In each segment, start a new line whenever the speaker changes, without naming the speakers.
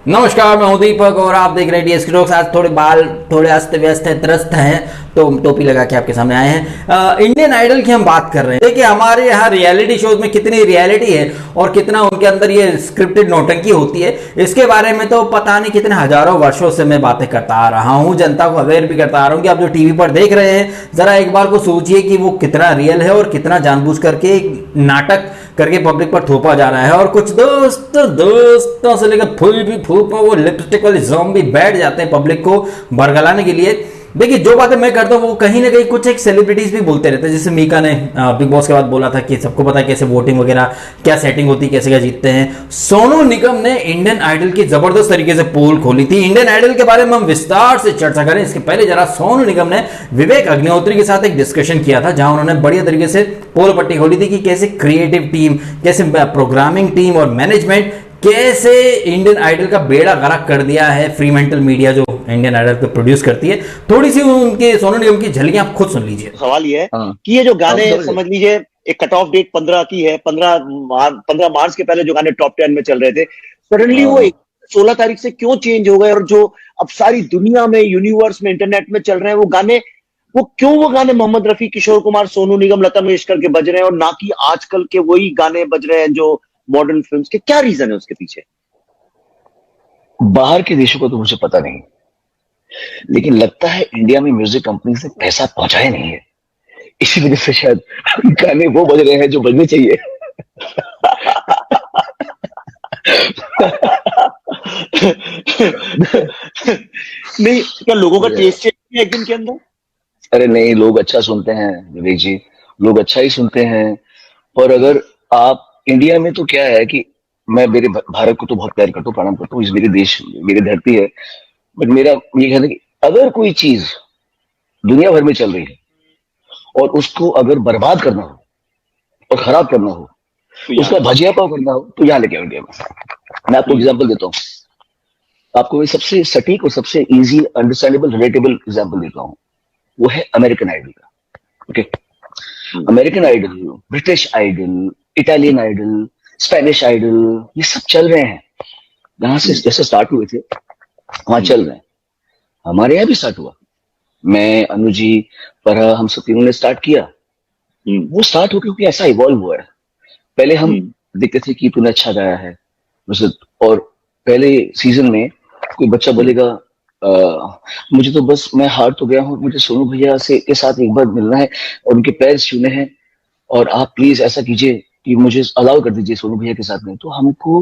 नमस्कार, मैं हूं दीपक और आप देख रहे हैं डीएस टॉक्स। आज थोड़े बाल थोड़े अस्त व्यस्त है, त्रस्त हैं, तो टोपी लगा के आपके सामने आए हैं। इंडियन आइडल की हम बात कर रहे हैं। देखिए, हमारे यहाँ रियलिटी शोज में कितनी रियलिटी है और कितना उनके अंदर ये स्क्रिप्टेड नौटंकी होती है, इसके बारे में तो पता नहीं कितने हजारों वर्षों से मैं बातें करता आ रहा हूँ, जनता को अवेयर भी करता आ रहा हूँ कि आप जो टीवी पर देख रहे हैं, जरा एक बार को सोचिए कि वो कितना रियल है और कितना जानबूझ करके एक नाटक करके पब्लिक पर थोपा जा रहा है। और कुछ दोस्तों से लेकर फुल भी फूक वो लिपस्टिक वाले ज़ॉम्बी बैठ जाते हैं पब्लिक को बरगलाने के लिए। देखिए, जो बातें मैं करता हूँ वो कहीं ना कहीं कुछ एक सेलिब्रिटीज भी बोलते रहते हैं। जैसे मीका ने बिग बॉस के बाद बोला था कि सबको पता है कैसे वोटिंग वगैरह क्या सेटिंग होती है, कैसे क्या जीतते हैं। सोनू निगम ने इंडियन आइडल की जबरदस्त तरीके से पोल खोली थी। इंडियन आइडल के बारे में हम विस्तार से चर्चा करें इसके पहले जरा सोनू निगम ने विवेक अग्निहोत्री के साथ एक डिस्कशन किया था, जहां उन्होंने बढ़िया तरीके से पोल पट्टी खोली थी कि कैसे क्रिएटिव टीम, कैसे प्रोग्रामिंग टीम और मैनेजमेंट कैसे इंडियन आइडल का बेड़ा गर्क कर दिया है। फ्री मेंटल मीडिया जो इंडियन आइडल को प्रोड्यूस करती है, थोड़ी सी उनके सोनू निगम की झलकियां आप खुद सुन लीजिए।
सवाल ये है कि ये जो गाने समझ लीजिए एक कट ऑफ डेट 15 की है, 15 मार्च के पहले जो गाने टॉप 10 में चल रहे थे, सडनली वो 16 तारीख से क्यों चेंज हो गए? और जो अब सारी दुनिया में, यूनिवर्स में, इंटरनेट में चल रहे हैं वो गाने, वो गाने मोहम्मद रफी, किशोर कुमार, सोनू निगम, लता मंगेशकर के बज रहे हैं और ना कि आजकल के वही गाने बज रहे हैं जो मॉडर्न फिल्म्स के? क्या रीजन है उसके पीछे?
बाहर के देशों को तो मुझे पता नहीं, लेकिन लगता है इंडिया में म्यूजिक कंपनी से पैसा पहुंचाया नहीं है, इसी वजह से शायद गाने वो बज रहे हैं जो बजने चाहिए।
नहीं, क्या लोगों का टेस्ट चेंज है एक दिन के अंदर?
अरे नहीं, लोग अच्छा सुनते हैं विवेक जी, लोग अच्छा ही सुनते हैं। और अगर आप इंडिया में, तो क्या है कि मैं मेरे भारत को तो बहुत प्यार करता हूँ, प्रणाम करता हूँ, इस मेरे देश, मेरी धरती है। बट मेरा ये कहना है कि अगर कोई चीज दुनिया भर में चल रही है और उसको अगर बर्बाद करना हो और खराब करना हो, उसका भजिया पाव करना हो, तो यहाँ लेके आओ इंडिया में। मैं आपको एग्जांपल देता हूँ, आपको मैं सबसे सटीक और सबसे इजी, अंडरस्टैंडेबल, रिलेटेबल एग्जांपल देता हूँ। वो है अमेरिकन आइडल का। Okay, American Idol, British Idol, Italian Idol, Spanish Idol, ये सब चल रहे हैं। यहाँ से जैसे स्टार्ट हुए थे वहां चल रहे हैं। हमारे यहाँ भी स्टार्ट हुआ, मैं, अनुजी, परहा, हम सब तीनों ने स्टार्ट किया। वो स्टार्ट हो क्योंकि ऐसा इवॉल्व हुआ है। पहले हम देखते थे कि तूने अच्छा गाया है, और पहले सीजन में कोई बच्चा बोलेगा मुझे तो बस, मैं हार तो गया हूँ, मुझे सोनू भैया से के साथ एक बार मिलना है और उनके पैर छूने हैं, और आप प्लीज ऐसा कीजिए कि मुझे अलाउ कर दीजिए सोनू भैया के साथ में। तो हमको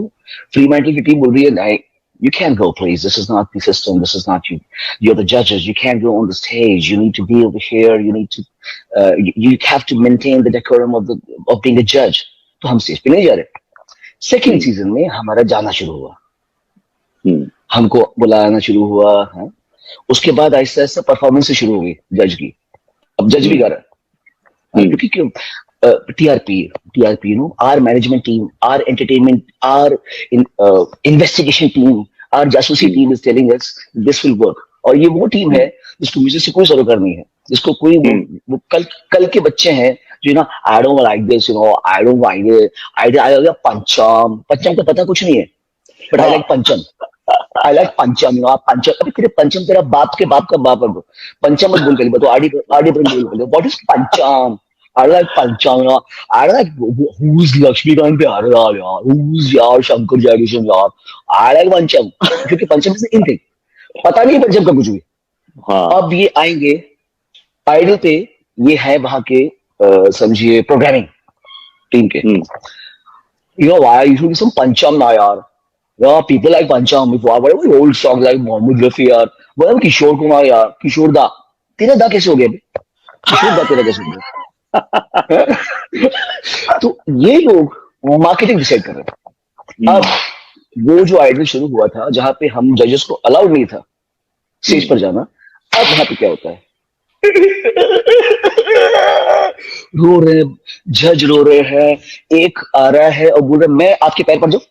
फ्री मेंटल की टीम बोल रही है, नहीं, you can't go, please, this is not the system, this is not you, you're the judges, you can't go on the stage, you need to be over here, you need to you have to maintain the decorum of being a judge. तो हम stage पे नहीं जा रहे। Second season में हमारा जाना शुरू हुआ, हमको बुलाना शुरू हुआ है। उसके बाद आहिस्ता आहिस्ता परफॉर्मेंस शुरू हो गई जज की। अब जज भी गा रहा है, क्योंकि क्यों? TRP, our management team, our entertainment, our investigation team, our जासूसी team is telling us this will work. और ये वो टीम है जिसको म्यूजिक से कोई सरोकार नहीं है, जिसको कोई वो कल के बच्चे हैं जो ना, I don't like this, I don't like it, I पंचम का पता कुछ नहीं है, but I like पंचम, I like पंचम, आप पंचम, अभी तेरे पंचम तेरा बाप के बाप का बाप है, पंचम मत बोल कर, तो आड़ी पर बोल, what is पंचम? I like पंचम, I like who's Laxmikant Pyarelal यार, who's यार शंकर जयकिशन यार, I like पंचम, क्योंकि पंचम से इन थे, पता नहीं पंचम का कुछ भी। अब ये आएंगे आइडल पे, ये है वहां के समझिए प्रोग्रामिंग टीम के, why you should be some पंचम ना यार, people like पंचम, whatever old songs like Mohammad Rafi यार, वह किशोर कुमार यार, किशोर दा, तेरा दा कैसे हो गया? किशोर दा तेरा कैसे हो गया? तो ये लोग मार्केटिंग डिसाइड कर रहे थे। अब वो जो आइडल शुरू हुआ था जहां पे हम जजेस को अलाउड नहीं था स्टेज पर जाना, अब वहां पे क्या होता है? रो रहे जज, रो रहे हैं, एक आ रहा है और बोल रहा है मैं आपके पैर पड़ जाऊं,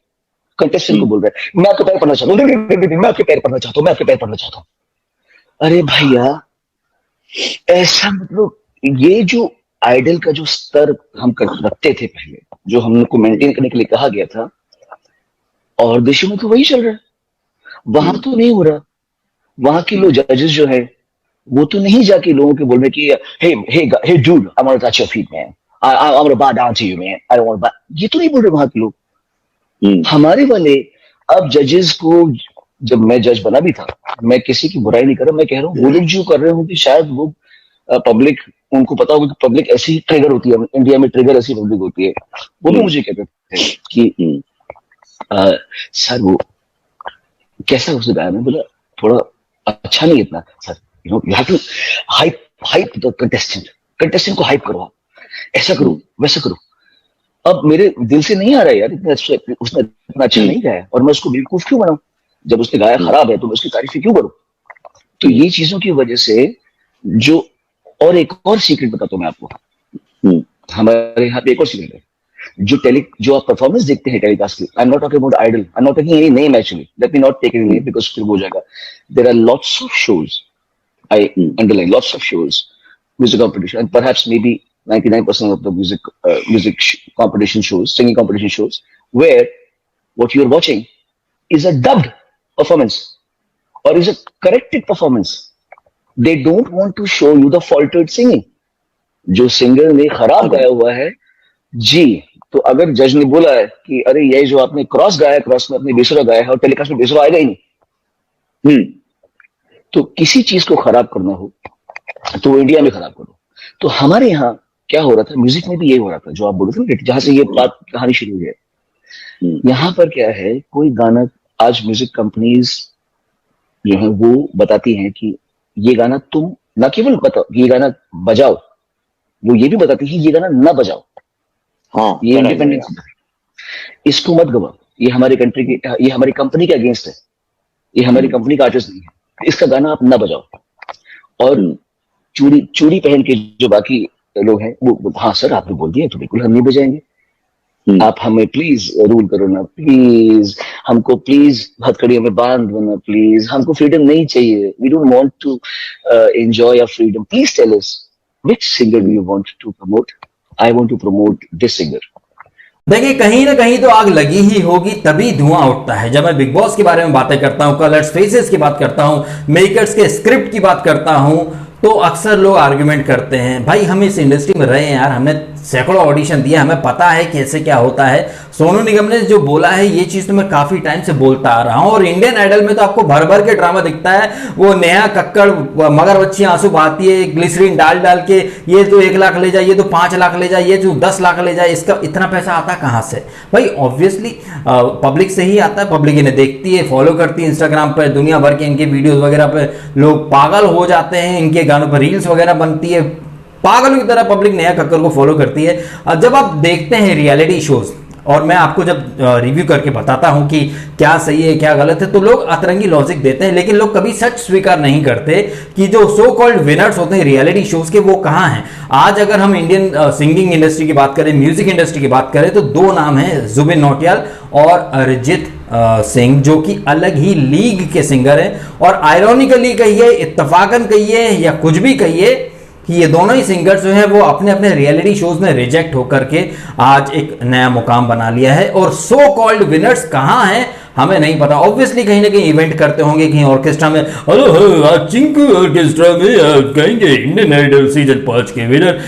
कंटेस्टेंट को बोल रहा है मैं आपके पैर पड़ना चाहता हूँ, मैं आपके पैर पड़ना चाहता हूँ, मैं आपके पैर पड़ना चाहता हूँ। अरे भैया, ऐसा मतलब ये जो आइडल का जो स्तर हम रखते थे पहले, जो हमको मेंटेन करने के लिए कहा गया था, और देशों में तो वही चल रहा है। वहां तो नहीं हो रहा। वहां के लोग जजेस जो है वो तो नहीं जाके लोगों के बोल रहे कि hey dude, I want to touch your feet man, I want to bow down to you man, I don't want, ये तो नहीं बोल रहे वहां के लोग। हमारे वाले अब जजेस को, जब मैं जज बना भी था, मैं किसी की बुराई नहीं कर रहा, मैं कह रहा हूँ वो लोग जो कर रहे हो कि शायद वो पब्लिक, उनको पता होगा कि पब्लिक ऐसी ट्रिगर होती है, इंडिया में ट्रिगर ऐसी पब्लिक होती है, वो भी मुझे कहते थे कि सर वो कैसा उसने गाया। मैं बोला थोड़ा अच्छा नहीं इतना sir, you have to hype the contestant को हाइप करो, ऐसा करो वैसा करो। अब मेरे दिल से नहीं आ रहा है यार, उसने इतना अच्छा नहीं गाया और मैं उसको बेवकूफ क्यों बनाऊं? जब उसने गाया खराब है तो मैं उसकी तारीफ क्यों करूं? तो ये चीजों की वजह से जो, और एक और सीक्रेट बताता हूं मैं आपको, हमारे यहाँ पे एक और सीक्रेट है, जो आप परफॉर्मेंस देखते हैं टेलीकास्ट की, I am not talking about idol, I am not taking any name actually, let me not take any name because फिर हो जाएगा। There are lots of shows, I underline, lots of shows, music competition, and perhaps maybe 99% of the music competition shows, singing competition shows, where what you're watching is a dubbed performance or is a corrected performance. They don't want to show you the faltered singing. जो singer ने खराब गाया हुआ है जी, तो अगर जज ने बोला है कि अरे ये जो आपने क्रॉस गाया है, क्रॉस में अपने बेसुरा गाया है और टेलीकास्ट में बेसुरा आएगा ही नहीं, तो किसी चीज को खराब करना हो तो इंडिया में खराब करो। तो हमारे यहाँ क्या हो रहा था, म्यूजिक में भी ये हो रहा था जो आप बोल रहे थे, जहां से ये बात कहानी शुरू हुई है। यहाँ पर क्या है, कोई गाना, आज म्यूजिक कंपनीज जो है वो बताती हैं कि ये गाना तुम ना केवल बताओ, ये गाना बजाओ, वो ये भी बताती है ये गाना ना बजाओ। हाँ, ये इंडिपेंडेंस, इसको मत गवाओ, ये हमारी कंट्री की, ये हमारी कंपनी के अगेंस्ट है, ये हमारी कंपनी का आर्टिस्ट नहीं है, इसका गाना आप ना बजाओ। और चूड़ी पहन के जो बाकी लोग हैं वो हाँ सर आपने बोल दिया तो बिल्कुल हम नहीं बजाएंगे, आप हमें प्लीज रूल करो ना, प्लीज हमको प्लीज हथकड़ियों में बांध दो ना, प्लीज हमको फ्रीडम नहीं चाहिए, we don't want to enjoy your freedom, please tell us which singer do you want to promote, I want to promote this singer.
देखिए कहीं ना कहीं तो आग लगी ही होगी तभी धुआं उठता है। जब मैं बिग बॉस के बारे में बातें करता हूं, कलर्स फेसेस की बात करता हूं, मेकर्स के स्क्रिप्ट की बात करता हूं, तो अक्सर लोग आर्गुमेंट करते हैं भाई हम इस इंडस्ट्री में रहे हैं यार, हमने सैकड़ों ऑडिशन दिए, हमें पता है कैसे क्या होता है। सोनू निगम ने जो बोला है ये चीज तो मैं काफी टाइम से बोलता आ रहा हूं। और इंडियन आइडल में तो आपको भर भर के ड्रामा दिखता है, वो नेहा कक्कड़ मगरमच्छी आंसू बहाती है ग्लिसरीन डाल डाल के, ये तो 1 लाख ले जाए, ये तो 5 लाख ले जाए, ये तो 10 लाख ले जाए, इसका इतना पैसा आता कहां से भाई? ऑब्वियसली पब्लिक से ही आता है, पब्लिक इन्हें देखती है, फॉलो करती है, इंस्टाग्राम पर दुनिया भर के इनके वीडियोस वगैरह पे लोग पागल हो जाते हैं, इनके गानों पर रील्स वगैरह बनती है, पागलों की तरह पब्लिक नेहा कक्कड़ को फॉलो करती है। जब आप देखते हैं रियलिटी शोज, और मैं आपको जब रिव्यू करके बताता हूं कि क्या सही है क्या गलत है, तो लोग अतरंगी लॉजिक देते हैं, लेकिन लोग कभी सच स्वीकार नहीं करते कि जो सो कॉल्ड विनर्स होते हैं रियलिटी शोज के वो कहां हैं। आज अगर हम इंडियन सिंगिंग इंडस्ट्री की बात करें, म्यूजिक इंडस्ट्री की बात करें, तो 2 नाम हैं, जुबिन नौटियाल और अरिजीत सिंह, जो कि अलग ही लीग के सिंगर हैं। और आयरॉनिकली कहिए, इत्तफाकन कहिए या कुछ भी कहिए कि ये दोनों ही सिंगर्स जो हैं वो अपने अपने रियलिटी शोज में रिजेक्ट होकर के आज एक नया मुकाम बना लिया है। और सो कॉल्ड विनर्स कहां हैं हमें नहीं पता। ऑब्वियसली कहीं ना कहीं इवेंट करते होंगे, कहीं ऑर्केस्ट्रा में, हेलो आज चिंकू ऑर्केस्ट्रा में आप गाएंगे इंडियन आइडल सीजन 5 के विनर,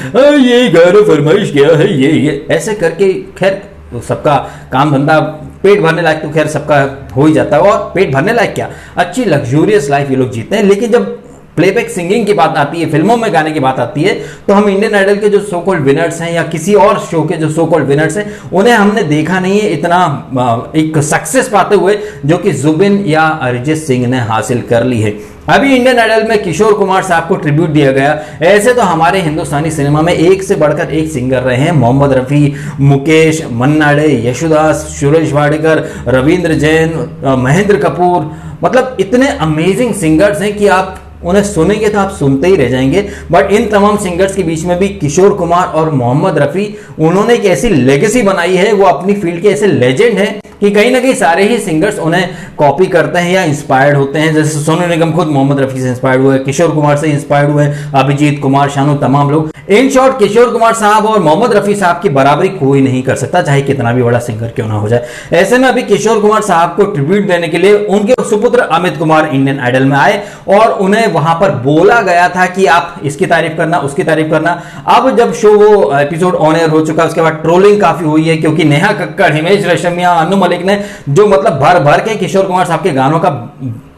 ये गाना फरमाइश किया है, ये ऐसे करके। खैर सबका काम धंधा पेट भरने लायक तो खैर सबका हो ही जाता है, और पेट भरने लायक क्या, अच्छी लग्जूरियस लाइफ ये लोग जीते हैं। लेकिन जब प्लेबैक सिंगिंग की बात आती है, फिल्मों में गाने की बात आती है, तो हम इंडियन आइडल के जो सो कॉल्ड विनर्स हैं या किसी और शो के जो सो कॉल्ड विनर्स हैं, उन्हें हमने देखा नहीं है इतना एक सक्सेस पाते हुए जो कि जुबिन या अरिजीत सिंह ने हासिल कर ली है। अभी इंडियन आइडल में किशोर कुमार साहब को ट्रिब्यूट दिया गया। ऐसे तो हमारे हिंदुस्तानी सिनेमा में एक से बढ़कर एक सिंगर रहे हैं, मोहम्मद रफी, मुकेश, मन्ना डे, यशुदास, सुरेश वाडेकर, रविंद्र जैन, महेंद्र कपूर, मतलब इतने अमेजिंग सिंगर्स हैं कि आप उन्हें सुनेंगे तो आप सुनते ही रह जाएंगे। बट इन तमाम सिंगर्स के बीच में भी किशोर कुमार और मोहम्मद रफ़ी, उन्होंने एक ऐसी लेगेसी बनाई है, वो अपनी फील्ड के ऐसे लेजेंड हैं कि कहीं ना कहीं सारे ही सिंगर्स उन्हें कॉपी करते हैं या इंस्पायर्ड होते हैं। जैसे सोनू निगम खुद मोहम्मद रफ़ी से इंस्पायर्ड हुए, किशोर कुमार से इंस्पायर्ड हुए, अभिजीत कुमार, शानू, तमाम लोग। इन शॉर्ट किशोर कुमार साहब और मोहम्मद रफ़ी साहब की बराबरी कोई नहीं कर सकता, चाहे कितना भी बड़ा सिंगर क्यों ना हो जाए। ऐसे में अभी किशोर कुमार साहब को ट्रिब्यूट देने के लिए उनके सुपुत्र अमित कुमार इंडियन आइडल में आए और उन्हें वहां पर बोला गया था कि आप इसकी तारीफ करना, उसकी तारीफ करना। अब जब शो वो एपिसोड ऑन एयर हो चुका, उसके बाद ट्रोलिंग काफी हुई है, क्योंकि नेहा कक्कड़, हिमेश रेशमिया, अनु मलिक ने जो मतलब भर भर के किशोर कुमार साहब के गानों का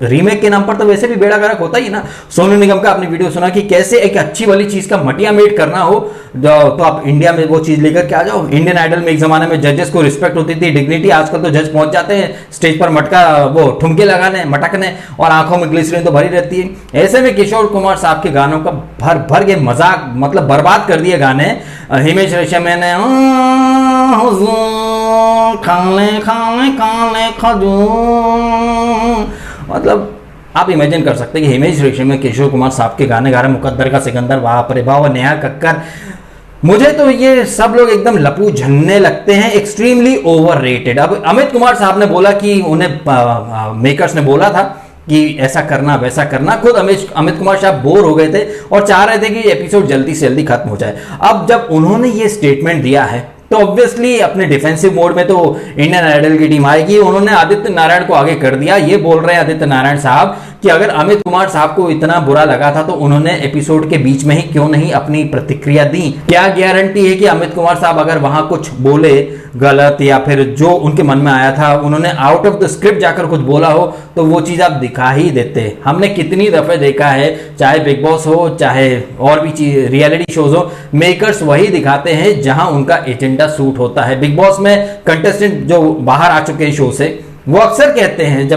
रीमेक के नाम पर तो वैसे भी बेड़ा गर्क होता ही ना। सोनू निगम का आपने वीडियो सुना कि कैसे एक अच्छी वाली चीज का मटिया मेड करना हो तो आप इंडिया में वो चीज लेकर के आ जाओ। इंडियन आइडल में एक जमाने में जजेस को रिस्पेक्ट होती थी, डिग्निटी, आजकल तो जज पहुंच जाते हैं स्टेज पर मटका वो ठुमके लगाने, मटकने, और आंखों में ग्लिसरीन तो भरी रहती है। ऐसे में किशोर कुमार साहब के गानों का भर भर के मजाक मतलब बर्बाद कर दिए गाने। हिमेश रेशमिया ने खाने खाने काले खजूर, मतलब आप इमेजिन कर सकते हैं कि हिमेश रेशमिया किशोर कुमार साहब के गाने गा रहे, मुकद्दर का सिकंदर, बाप रे बाप, नेहा कक्कर। मुझे तो ये सब लोग एकदम लपू झन्ने लगते हैं, एक्सट्रीमली ओवररेटेड। अब अमित कुमार साहब ने बोला कि उन्हें मेकर्स ने बोला था कि ऐसा करना वैसा करना। खुद अमित कुमार साहब बोर हो गए थे और चाह रहे थे कि एपिसोड जल्दी से जल्दी खत्म हो जाए। अब जब उन्होंने ये स्टेटमेंट दिया है तो ऑब्वियसली अपने डिफेंसिव मोड में तो इंडियन आइडल की टीम आएगी। उन्होंने आदित्य नारायण को आगे कर दिया। ये बोल रहे हैं आदित्य नारायण साहब कि अगर अमित कुमार साहब को इतना बुरा लगा था तो उन्होंने एपिसोड के बीच में ही क्यों नहीं अपनी प्रतिक्रिया दी। क्या गारंटी है कि अमित कुमार साहब अगर वहां कुछ बोले गलत या फिर जो उनके मन में आया था, उन्होंने आउट ऑफ द स्क्रिप्ट जाकर कुछ बोला हो, तो वो चीज आप दिखा ही देते। हमने कितनी दफे देखा है, चाहे बिग बॉस हो चाहे और भी चीज रियलिटी शोज हो, मेकर्स वही दिखाते हैं जहां उनका एजेंडा सूट होता है। बिग बॉस में कंटेस्टेंट जो बाहर आ चुके हैं शो से, वो अक्सर कहते हैं,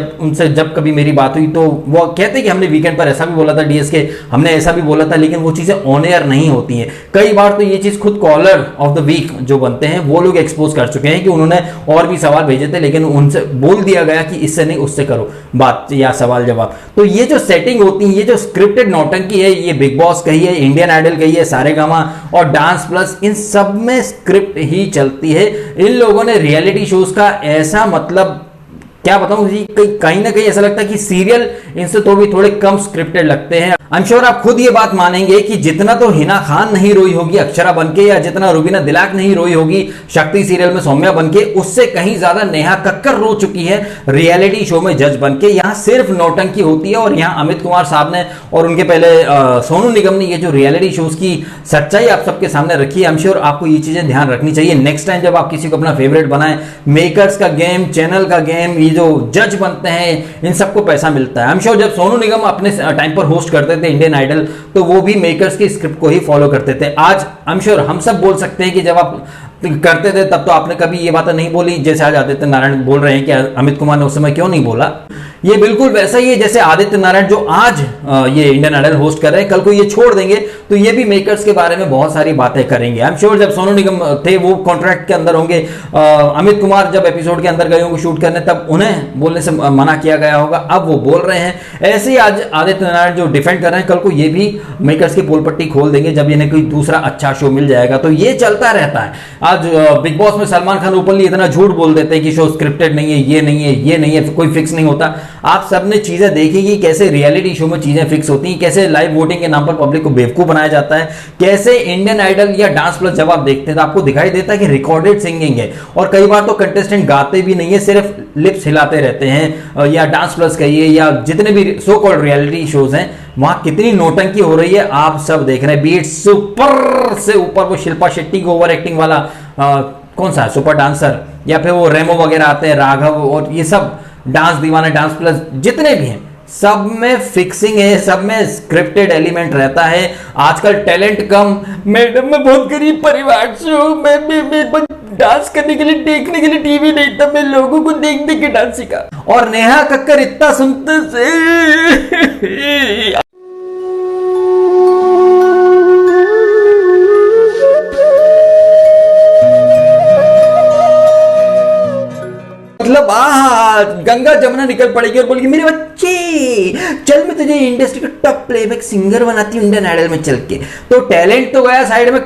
जब कभी मेरी बात हुई तो वो कहते हैं कि हमने वीकेंड पर ऐसा भी बोला था, डीएसके हमने ऐसा भी बोला था, लेकिन वो चीजें ऑन एयर नहीं होती हैं। कई बार तो ये चीज खुद कॉलर ऑफ द वीक जो बनते हैं वो लोग एक्सपोज कर चुके हैं कि उन्होंने और भी सवाल भेजे थे, लेकिन उनसे बोल दिया गया कि इससे नहीं उससे करो बात या सवाल जवाब। तो ये जो सेटिंग होती है, ये जो स्क्रिप्टेड नौटंकी है, ये बिग बॉस कही है, इंडियन आइडल कही है, सारेगामा और डांस प्लस, इन सब में स्क्रिप्ट ही चलती है। इन लोगों ने रियलिटी शोज का ऐसा मतलब क्या बताऊं जी, कहीं ना कहीं ऐसा लगता है कि सीरियल इनसे तो भी थोड़े कम स्क्रिप्टेड लगते हैं। आई एम श्योर आप खुद ये बात मानेंगे कि जितना तो हिना खान नहीं रोई होगी अक्षरा बनके, या जितना रुबीना दिलाक नहीं रोई होगी शक्ति सीरियल में सौम्या बनके, उससे कहीं ज्यादा नेहा कक्कर रो चुकी है रियलिटी शो में जज बनके। यहां सिर्फ नौटंकी होती है और यहां अमित कुमार साहब ने और उनके पहले सोनू निगम ने ये जो रियलिटी शोज की सच्चाई आप सबके सामने रखी है। आई एम श्योर आपको ये चीजें ध्यान रखनी चाहिए। नेक्स्ट टाइम जब आप किसी को अपना फेवरेट बनाए, मेकर्स का गेम, चैनल का गेम, ये जो जज बनते हैं, इन सबको पैसा मिलता है। आई एम श्योर जब सोनू निगम अपने टाइम पर होस्ट करते थे इंडियन आइडल, तो वो भी मेकर्स की स्क्रिप्ट को ही फॉलो करते थे। आज आई एम श्योर हम सब बोल सकते हैं कि जब आप करते थे तब तो आपने कभी ये बातें नहीं बोली, जैसे आज आदित्य नारायण बोल रहे हैं कि अमित कुमार ने उस समय क्यों नहीं बोला। ये बिल्कुल वैसा ही है जैसे आदित्य नारायण जो आज ये इंडियन आइडल होस्ट कर रहे हैं, कल को ये छोड़ देंगे तो ये भी मेकर्स के बारे में बहुत सारी बातें करेंगे। आई एम श्योर जब सोनू निगम थे वो कॉन्ट्रैक्ट के अंदर होंगे, अमित कुमार जब एपिसोड के अंदर गए होंगे शूट करने, तब उन्हें बोलने से मना किया गया होगा, अब वो बोल रहे हैं। ऐसे ही आज आदित्य नारायण जो डिफेंड कर रहे हैं, कल को ये भी मेकर्स की पोल पट्टी खोल देंगे जब इन्हें कोई दूसरा अच्छा शो मिल जाएगा। तो ये चलता रहता है। आज बिग बॉस में सलमान खान ओपनली इतना झूठ बोल देते हैं कि शो स्क्रिप्टेड नहीं है, ये नहीं है, ये नहीं है, कोई फिक्स नहीं होता। आप सबने चीजें देखी कि कैसे रियलिटी शो में चीजें फिक्स होती हैं, कैसे लाइव वोटिंग के नाम पर पब्लिक को बेवकूफ बनाया जाता है, कैसे इंडियन आइडल या डांस प्लस जब आप देखते हैं तो आपको दिखाई देता है कि रिकॉर्डेड सिंगिंग है, और कई बार तो कंटेस्टेंट गाते भी नहीं है, सिर्फ लिप्स हिलाते रहते हैं। या डांस प्लस कहिए या जितने भी सो कॉल्ड रियलिटी शोज हैं, वहां कितनी नौटंकी हो रही है आप सब देख रहे हैं। बीट सुपर से ऊपर वो शिल्पा शेट्टी को ओवर एक्टिंग वाला कौन सा सुपर डांसर, या फिर वो रेमो वगैरह आते हैं, राघव, और ये सब डांस दीवाने, डांस प्लस जितने भी हैं, सब में फिक्सिंग है, सब में स्क्रिप्टेड एलिमेंट रहता है। आजकल टैलेंट कम, मैडम मैं बहुत गरीब परिवार से हूँ, मैं डांस करने के लिए, देखने के लिए टीवी नहीं था, मैं लोगों को देख देख के डांस सीखा। और नेहा कक्कर इतना सुनते से मतलब गंगा जमुना निकल पड़ेगी और बोलेगी मेरे बच्चे चल मैं तुझे इंडस्ट्री का टॉप प्लेबैक सिंगर बनाती हूँ इंडियन आइडल में चल के। तो टैलेंट तो गया साइड में,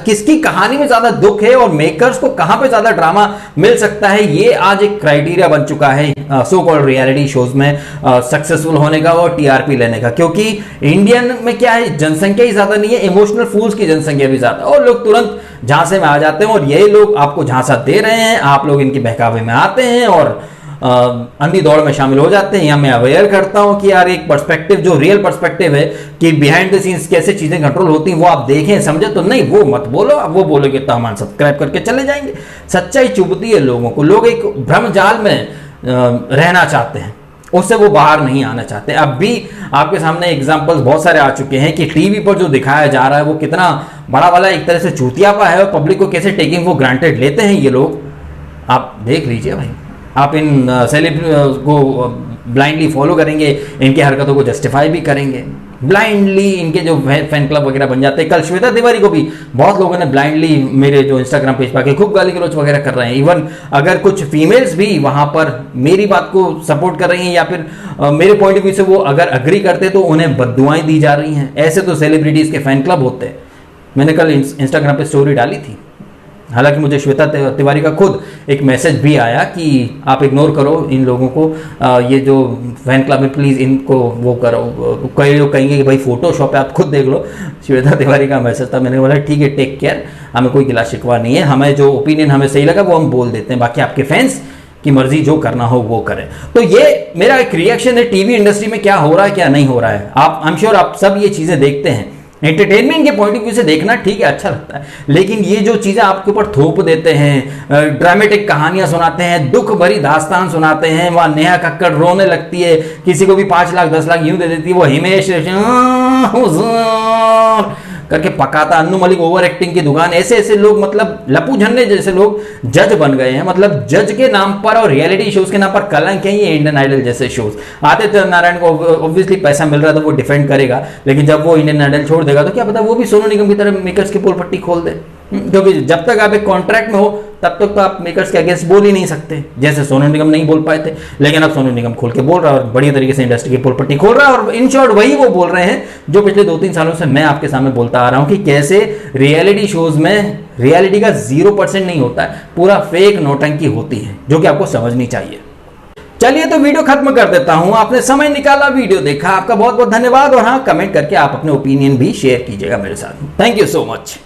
किसकी कहानी में ज्यादा दुख है और मेकर्स को कहां पे ज्यादा ड्रामा मिल सकता है, ये आज एक क्राइटेरिया बन चुका है सो कॉल्ड रियलिटी शोज में सक्सेसफुल होने का और टीआरपी लेने का। क्योंकि इंडियन में क्या है, जनसंख्या ही ज्यादा नहीं है, इमोशनल फूल्स की जनसंख्या भी ज्यादा, और लोग तुरंत झांसे में आ जाते हैं और ये लोग आपको झांसा दे रहे हैं, आप लोग इनके बहकावे में आते हैं और अंधी दौड़ में शामिल हो जाते हैं। या मैं अवेयर करता हूं कि यार एक पर्सपेक्टिव, जो रियल पर्सपेक्टिव है कि बिहाइंड द सीन्स कैसे चीजें कंट्रोल होती हैं, वो आप देखें समझे, तो नहीं वो मत बोलो। अब वो बोलोगे तो हम सब्सक्राइब करके चले जाएंगे। सच्चाई चुभती है लोगों को, लोग एक भ्रम जाल में रहना चाहते हैं, उससे वो बाहर नहीं आना चाहते। अब भी आपके सामने एग्जांपल्स बहुत सारे आ चुके हैं कि टीवी पर जो दिखाया जा रहा है वो कितना बड़ा वाला एक तरह से चूतियापा है और पब्लिक को कैसे टेकिंग फॉर ग्रांटेड लेते हैं ये लोग। आप देख लीजिए भाई, आप इन सेलिब्रिटी को ब्लाइंडली फॉलो करेंगे, इनकी हरकतों को जस्टिफाई भी करेंगे, ब्लाइंडली इनके जो फैन क्लब वगैरह बन जाते हैं। कल श्वेता तिवारी को भी बहुत लोगों ने ब्लाइंडली मेरे जो इंस्टाग्राम पेज पर आके खूब गाली गलौज वगैरह कर रहे हैं। इवन अगर कुछ फीमेल्स भी वहां पर मेरी बात को सपोर्ट कर रही हैं या फिर मेरे पॉइंट ऑफ व्यू से वो अगर अग्री करते तो उन्हें बद्दुआएं दी जा रही हैं। ऐसे तो सेलिब्रिटीज के फैन क्लब होते हैं। मैंने कल इंस्टाग्राम पे स्टोरी डाली थी, हालांकि मुझे श्वेता तिवारी का खुद एक मैसेज भी आया कि आप इग्नोर करो इन लोगों को, ये जो फैन क्लब है प्लीज़ इनको वो करो। कई लोग कहेंगे कि भाई फोटोशॉप है, आप खुद देख लो। श्वेता तिवारी का मैसेज था, मैंने बोला ठीक है, टेक केयर, हमें कोई गिला शिकवा नहीं है, हमें जो ओपिनियन हमें सही लगा वो हम बोल देते हैं, बाकी आपके फैंस की मर्जी जो करना हो वो करें। तो ये मेरा एक रिएक्शन है टीवी इंडस्ट्री में क्या हो रहा है क्या नहीं हो रहा है। आप आई एम श्योर आप सब ये चीज़ें देखते हैं, एंटरटेनमेंट के पॉइंट ऑफ व्यू से देखना ठीक है, अच्छा लगता है, लेकिन ये जो चीजें आपके ऊपर थोप देते हैं, ड्रामेटिक कहानियां सुनाते हैं, दुख भरी दास्तान सुनाते हैं, वहां नेहा कक्कड़ रोने लगती है, किसी को भी 5 लाख 10 लाख यूं दे देती है, वो हिमेश करके पकाता, अन्नू मलिक ओवर एक्टिंग की दुकान, ऐसे ऐसे लोग, मतलब लपू झन्ने जैसे लोग जज बन गए हैं। मतलब जज के नाम पर और रियलिटी शोज के नाम पर कलंक है ये इंडियन आइडल जैसे शोज। आदित्य नारायण को ऑब्वियसली पैसा मिल रहा था, वो डिफेंड करेगा, लेकिन जब वो इंडियन आइडल छोड़ देगा तो क्या पता वो भी सोनू निगम की तरह मेकर्स की पोल पट्टी खोल दे। क्योंकि जब तक आप एक कॉन्ट्रैक्ट में हो तब तक तो आप मेकर्स के अगेंस्ट बोल ही नहीं सकते, जैसे सोनू निगम नहीं बोल पाए थे, लेकिन अब सोनू निगम खोल के बोल रहा है और बढ़िया तरीके से इंडस्ट्री की पोल पट्टी खोल रहा है। और इन शॉर्ट वही वो बोल रहे हैं जो पिछले 2-3 सालों से मैं आपके सामने बोलता आ रहा हूं कि कैसे रियलिटी शोज में रियलिटी का 0% नहीं होता है, पूरा फेक नौटंकी होती है, जो कि आपको समझनी चाहिए। चलिए तो वीडियो खत्म कर देता हूं। आपने समय निकाला, वीडियो देखा, आपका बहुत बहुत धन्यवाद। और हाँ, कमेंट करके आप अपने ओपिनियन भी शेयर कीजिएगा मेरे साथ। Thank you so much.